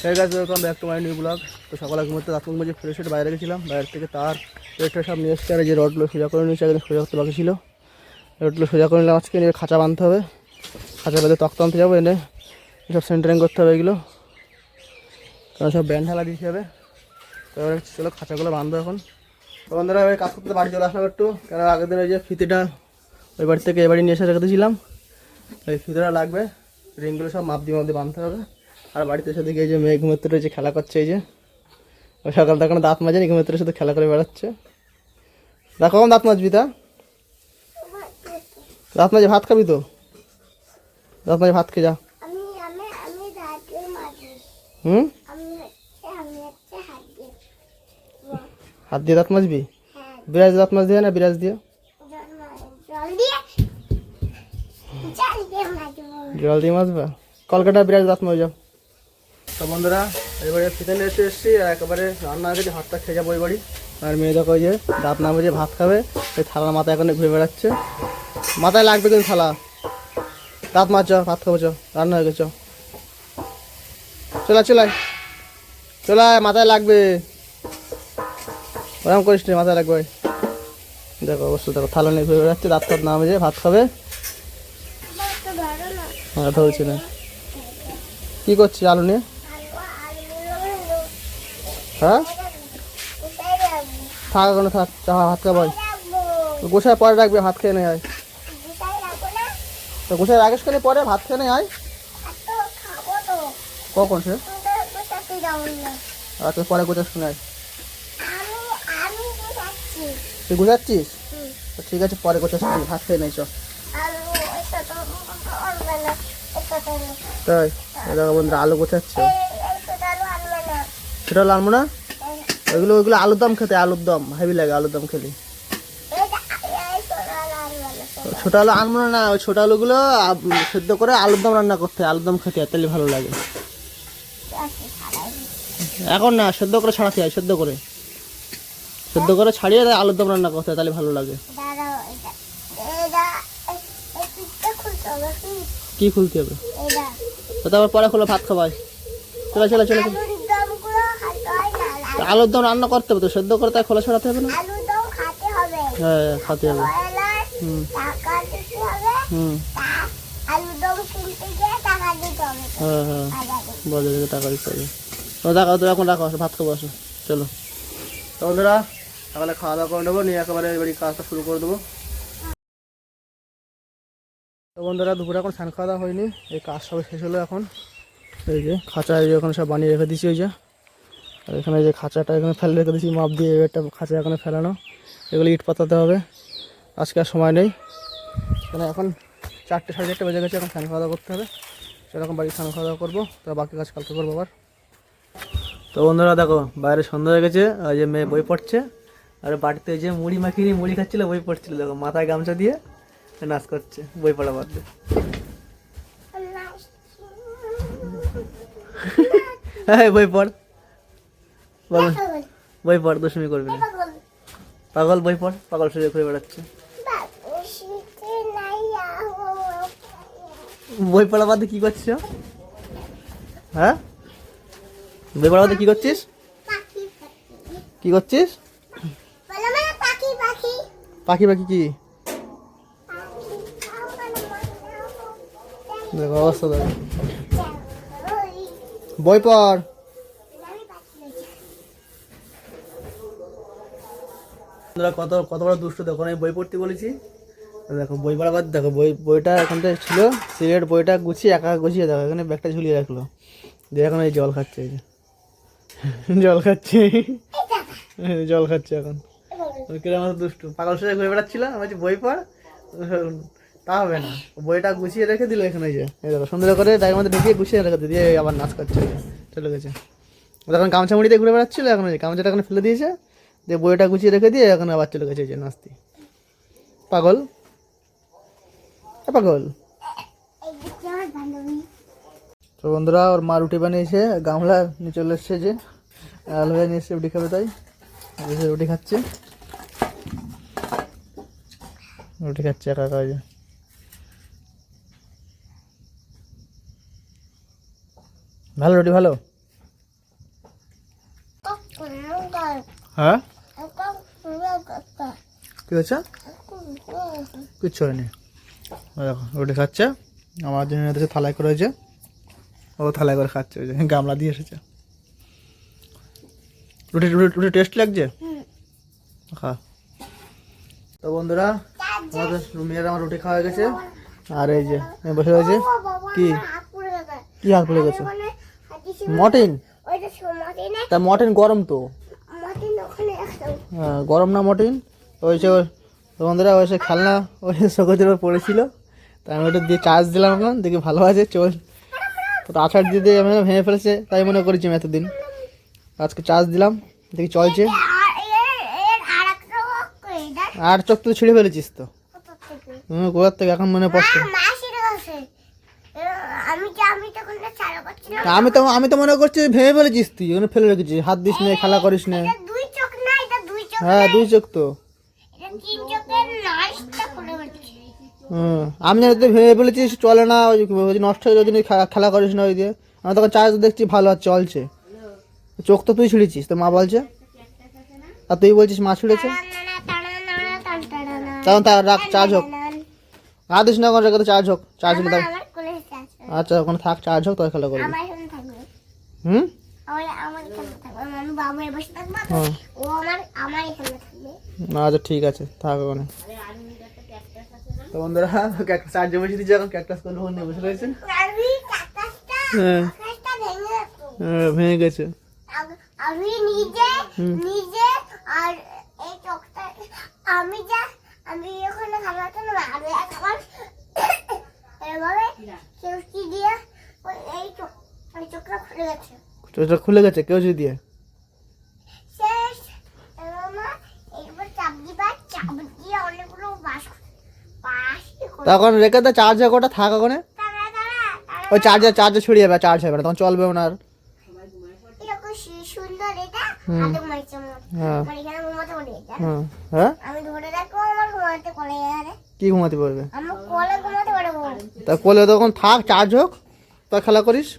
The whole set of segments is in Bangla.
হয়ে গেছে ওরকম back to my new blog. তো সকালে ঘুমোতে দাঁত মুখ ফ্রেশ হয়ে বাইরে গেছিলাম, বাইরে থেকে তার পেটটা সব নিয়ে এসছে। আর যে রডগুলো সোজা করে নিয়েছে, একদম সোজা করতে বাকি ছিল, রডগুলো সোজা করে নিলাম। আজকে নিয়ে খাঁচা বাঁধতে হবে, খাঁচা বেঁধে তক্তা আনতে যাবো, এনে সব সেন্টারিং করতে হবে এগুলো, কারণ সব ব্যান্ড ঢালা দিতে হবে। তো এবার চলো খাঁচাগুলো বাঁধবো এখন। তো বন্ধুরা এবার কাজ করতে বাড়ি চলে আসলাম একটু, কেন আগের দিন ওই যে ফিতেটা ওই বাড়ি থেকে এবারে নিয়ে এসে রেখে দিয়েছিলাম, ওই ফিতেটা লাগবে, রিংগুলো সব মাপ দিয়ে বাঁধতে হবে। আর বাড়িতে এসে দেখি এই যে মেয়ে ঘুমের যে খেলা করছে, এই যে ওই সকাল তখন দাঁত মাজেনি, ঘুমের সাথে খেলা করে বেড়াচ্ছে। দেখো কখন দাঁত মাজবি? তা দাঁত মাঝে ভাত খাবি তো? দাঁত মাঝে ভাত খেয়ে যা। হুম, হাত দিয়ে দাঁত মাজবি? বিরাজ দাঁত মাছ দিয়ে না বিরাজ দিয়ে? জল দিয়ে মাজবা? কলকাতা বিরাজ দাঁত মাজ যাও। তো বন্ধুরা এবারে ফিতে নিয়ে এসেছি, আর একেবারে রান্না আগে ভাতটা খেয়ে যাবো ওই বাড়ি। আর মেয়ে দেখো যে দাঁত না মেজে ভাত খাবে, ওই থালা মাথায় এখন ঘুরে বেড়াচ্ছে। মাথায় লাগবে কিন্তু থালা, দাঁত মাছ, ভাত খাবো, চ রান্না হয়ে গেছে, চলাই চলাই চলাই, মাথায় লাগবে, ওরকম করিস নি, মাথায় লাগবে। দেখো অবশ্য দেখো থালা নিয়ে ঘুরে বেড়াচ্ছে, দাঁত ফাত না মেজে ভাত খাবে। হ্যাঁ ধরছি না, কী করছিস আলু নিয়ে? হ্যাঁ থাক এখন, থাক চা ভাত খাবো, গোসায় পরে রাখবে, ভাত খেয়ে নেই আয়। তো গোসায় রাখিস কেন, পরে ভাত খেয়ে নেই আয়। কখন সে? আচ্ছা পরে গোছাস শুনে আয়। তুই গোছাচ্ছিস? ঠিক আছে পরে গোছাস, ভাত খেয়ে নেই চ। তাই দেখো বন্ধুরা আলু গোছাচ্ছে, সেটা হলো আনবো না, ওইগুলো আলুর দম খেতে, আলুর দম হেভি লাগে আলুর দম খেলে। ছোটো আলু আনবো না, ওই ছোটো আলুগুলো সেদ্ধ করে আলুর দম রান্না করতে, আলুর দম খেতে তাহলে ভালো লাগে। এখন না, সেদ্ধ করে ছাড়াতে হয়, সেদ্ধ করে ছাড়িয়ে আলুর দম রান্না করতে তাহলে ভালো লাগে। কি খুলতে হবে? তারপর পরে খুলে ভাত খাবাই, চলে চলে চলে। আলুর দম রান্না করতে হবে তো, সেদ্ধ করে তাই খোলা ছড়াতে হবে না? হ্যাঁ খাতে হবে। হুম হুম হ্যাঁ হ্যাঁ বাজারে টাকা দিতে হবে। দেখো তো এখন রাখো, ভাত খাবো, আসো চলো। তো বন্ধুরা সকালে খাওয়া দাওয়া করে নেবো, নিয়ে একেবারে এবারে কাজটা শুরু করে দেবো। তো বন্ধুরা দুপুরে এখন স্নান খাওয়া দাওয়া হয়নি, এই কাজ সব শেষ হলো এখন। এই যে খাঁচা এই যে ওখানে সব বানিয়ে রেখে দিয়েছি, ওই যে আর এখানে যে খাঁচাটা এখানে ফেলে রেখে দিয়েছি মাপ দিয়ে, একটা খাঁচা এখানে ফেলানো, এগুলো ইট পাতাতে হবে, আজকে আর সময় নেই। কেন এখন 4টে 4:30 বেজে গেছে, এখন স্নান খাওয়া দাওয়া করতে হবে, সেরকম বাড়ি স্নান খাওয়া দাওয়া করবো, তো বাকি কাজ কালকে করবো আবার। তো বন্ধুরা দেখো বাইরে সন্ধ্যা হয়ে গেছে, ওই যে মেয়ে বই পড়ছে, আর বাড়িতে যে মুড়ি মাখিয়ে মুড়ি খাচ্ছিল, বই পড়ছিল, দেখো মাথায় গামছা দিয়ে নাচ করছে বই পড়া বাদ দিয়ে। হ্যাঁ বই পড়, বই পড়, দুষ্টুমি করবি না, পাগল বই পড়, পাগল শুয়ে ঘুরে বেড়াচ্ছে। বই পড়া বাদে কি করছিস? হ্যাঁ বই পড়া বাদে কি করছিস? কি করছিস? পাখি পাখি কি দেখো অবস্থা, দেখো বই পড়। কত কত বড় দুষ্ট, দেখো আমি বই পড়তে বলেছি, দেখো বই পড়া বাদ, দেখো বইটা এখানটা ছিল সিগারেট, বইটা গুছিয়ে একা গুছিয়ে দেখো এখানে ব্যাগটা ঝুলিয়ে রাখলো, দিয়ে এখন এই জল খাচ্ছে, এই যে জল খাচ্ছে, জল খাচ্ছে এখন। কিরকম দুষ্টু পাগল সাথে ঘুরে বেড়াচ্ছিল, আমি বলছি বই পড়, তা হবে না, বইটা গুছিয়ে রেখে দিল এখানে, এই যে এই দেখো সুন্দর করে ব্যাগের মধ্যে ঢুকিয়ে গুছিয়ে রেখে দিয়ে আবার নাচ করছে, চলে গেছে। এখন গামছা মুড়িতে ঘুরে বেড়াচ্ছিল, এখন গামছাটা এখন ফেলে দিয়েছে, দিয়ে বইটা গুছিয়ে রেখে দিয়ে এখন আবার চলে গেছে, এই যে নাচতে। পাগল পাগল। তো বন্ধুরা ওর মা রুটি বানিয়েছে, গামলা নিয়ে চলে এসছে, যে আলু ভাই নিয়ে এসছে রুটি খাবে, তাই রুটি খাচ্ছে, রুটি খাচ্ছে একা একা। ভালো রুটি ভালো। হ্যাঁ কি হচ্ছে? কিচ্ছু হয়নি। দেখো রুটি খাচ্ছে, আমার জন্য এসে থালায় করে হয়েছে, ও থালায় করে খাচ্ছে, ওই যে গামলা দিয়ে এসেছে। রুটি রুটি টেস্ট লাগছে, খা। তো বন্ধুরা আমাদের মেয়েরা আমার রুটি খাওয়া হয়ে গেছে, আর এই যে বসে রয়েছে। কি কি হাত পড়ে গেছে? মটন? তা মটন গরম তো। হ্যাঁ গরম না মটন। ওই সে বন্ধুরা ওই সে খেলনা ওই শোকেজের উপর পড়েছিল, তা আমি ওটা দিয়ে চার্জ দিলাম, এখন দেখি ভালো আছে চল। তো 8 দিয়ে আমি ভেঙে ফেলেছে তাই মনে করেছি আমি এতদিন, আজকে চার্জ দিলাম দেখি চলছে। আর চোখ তো ছিঁড়ে ফেলেছিস তো কোথার থেকে এখন মনে পড়ছে। আমি তো মনে করছি ভেঙে ফেলেছিস তুই, ওখানে ফেলে রেখেছিস, হাত দিস না, খেলা করিস না। হ্যাঁ 2 চোখ তো। আমি জানি তুই ভেঙে ফেলেছিস, চলে না ওই নষ্ট হয়ে যাওয়ার জন্য খেলা করিস না ওই দিয়ে। আমি তখন চার্জ দেখছি ভালো আর চলছে, চোখ তো তুই ছিঁড়েছিস তো মা বলছে, আর তুই বলছিস মা ছিঁড়েছে। তখন তার রাখ, চার্জ হোক, হাত দিস না ওখানে রেখে, চার্জ হোক, চার্জ নিয়ে দাও। আচ্ছা ওখানে থাক, চার্জ হোক, তোর খেলা করবি। হুম আচ্ছা ঠিক আছে থাক ওখানে। তো বন্ধুরা চার্জে বসে দিচ্ছে, এখন ক্যাকটাস করলে ফোন নিয়ে বসে রয়েছে। হ্যাঁ ভেঙে গেছে। আমি নিজে আর এই চোখটা আমি ওখানে খাবারটা না আমি একবার এভাবে কেউচি দিয়ে এই চোখটা খুলে গেছে। চোখটা খুলে গেছে কেউচি দিয়ে? শেষ মামা একবার চাপ দিয়ে অনেকগুলো বাস তখন রেখে দে, চার্জ হোক, ওটা থাক ওখানে। ওই চার্জে ছড়িয়ে যাবে, চার্জ হবে না তখন, চলবে না আর। সুন্দর এটা হাতে মারছে আমার এখানে ঘুমাতে পড়ে যায়। হ্যাঁ আমি ধরে রাখবো আমার ঘুমাতে কোলে আরে কি ঘুমাতে পারবে? আমার কোলে ঘুমাতে পারবো। তা কোলে তখন থাক, চার্জ হোক, তো খেলা করিস।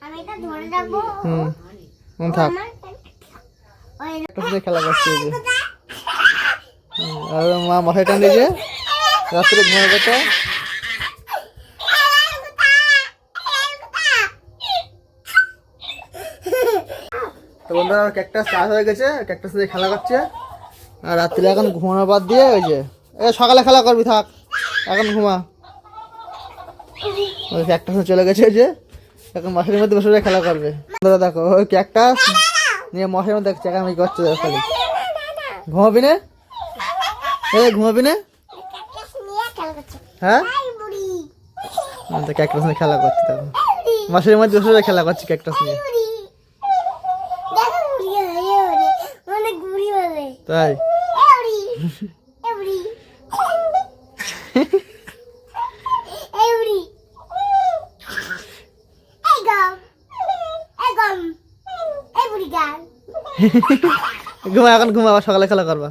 আমি এটা ধরে রাখবো। থাক ওই খেলা করছি আর মা মাথায় টান দিয়েছে, রাত্রে ঘুমায় গেছে। তো বন্ধুরা ক্যাকটাস চার্জ হয়ে গেছে, ক্যাকটাস দিয়ে খেলা করছে, আর রাত্রে এখন ঘুমানো বাদ দিয়ে ওই যে সকালে খেলা করবি, থাক এখন ঘুমা। ওই ক্যাকটাস চলে গেছে যে এখন মশারির মধ্যে বসে খেলা করবে। বন্ধুরা দেখো ওই ক্যাকটাস নিয়ে মশারির মধ্যে চেকামি করছে খালি। ঘুমাবি না? ঘুমাবি না? হ্যাঁ ক্যাকটাস নিয়ে খেলা করছে, তখন মশারির মধ্যে বসে খেলা করছে ক্যাকটাস নিয়ে। তাই ঘুমা, এখন ঘুমা, আবার সকালে খেলা করবা।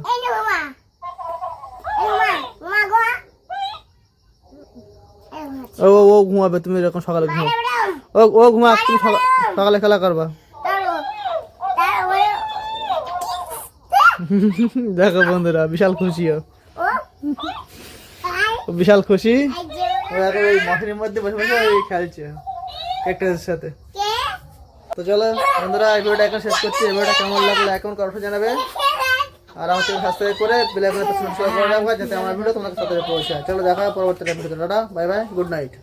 ও ও ঘুমাবে, তুমি এরকম সকালে ঘুমা। ও ঘুমা, তুমি সকালে খেলা করবা। দেখো বন্ধুরা বিশাল খুশি, বিশাল খুশি। ওই মশারির মধ্যে বসে বসে খেলছে ক্যাকটাসের সাথে। তো চলো বন্ধুরা এই ভিডিওটা এখন শেষ করছি। এই ভিডিওটা কেমন লাগলো এখন অবশ্যই জানাবে, আর আমার চ্যানেল সাবস্ক্রাইব করে বেল আইকনটা প্রেস করে রাখবা যাতে আমার ভিডিও তোমাদের সাথে পৌঁছায়। চলো দেখা হবে পরবর্তী ভিডিওতে। Tata bye bye, good night.